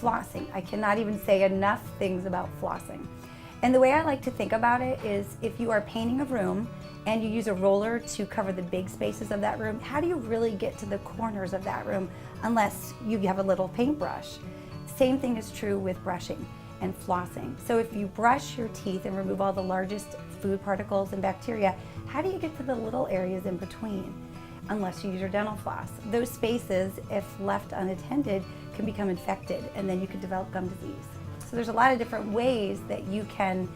flossing. I cannot even say enough things about flossing. And the way I like to think about it is if you are painting a room and you use a roller to cover the big spaces of that room, how do you really get to the corners of that room unless you have a little paintbrush? Same thing is true with brushing and flossing. So if you brush your teeth and remove all the largest food particles and bacteria, how do you get to the little areas in between? Unless you use your dental floss. Those spaces, if left unattended, can become infected and then you could develop gum disease. So there's a lot of different ways that you can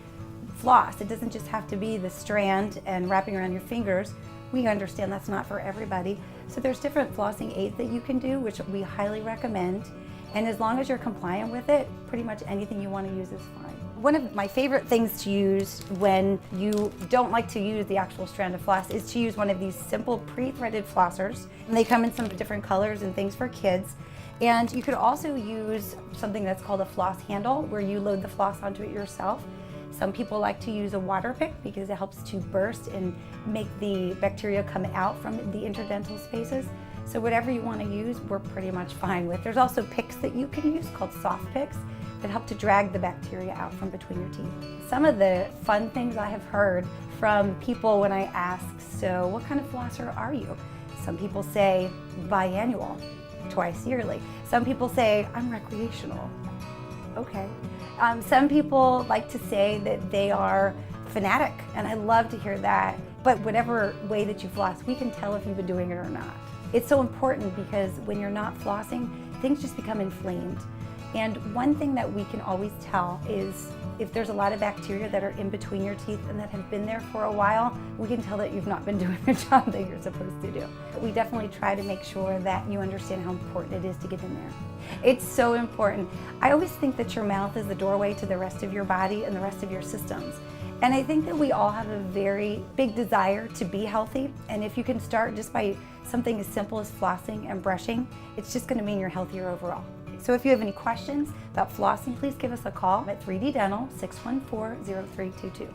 floss. It doesn't just have to be the strand and wrapping around your fingers. We understand that's not for everybody. So there's different flossing aids that you can do, which we highly recommend. And as long as you're compliant with it, pretty much anything you want to use is fine. One of my favorite things to use when you don't like to use the actual strand of floss is to use one of these simple pre-threaded flossers. And they come in some different colors and things for kids. And you could also use something that's called a floss handle, where you load the floss onto it yourself. Some people like to use a water pick because it helps to burst and make the bacteria come out from the interdental spaces. So whatever you want to use, we're pretty much fine with. There's also picks that you can use called soft picks that help to drag the bacteria out from between your teeth. Some of the fun things I have heard from people when I ask, so what kind of flosser are you? Some people say biannual, twice yearly. Some people say, I'm recreational. Okay. Some people like to say that they are fanatic, and I love to hear that. But whatever way that you floss, we can tell if you've been doing it or not. It's so important because when you're not flossing, things just become inflamed. And one thing that we can always tell is if there's a lot of bacteria that are in between your teeth and that have been there for a while, we can tell that you've not been doing the job that you're supposed to do. We definitely try to make sure that you understand how important it is to get in there. It's so important. I always think that your mouth is the doorway to the rest of your body and the rest of your systems. And I think that we all have a very big desire to be healthy. And if you can start just by something as simple as flossing and brushing, it's just going to mean you're healthier overall. So if you have any questions about flossing, please give us a call at 3D Dental 614-0322.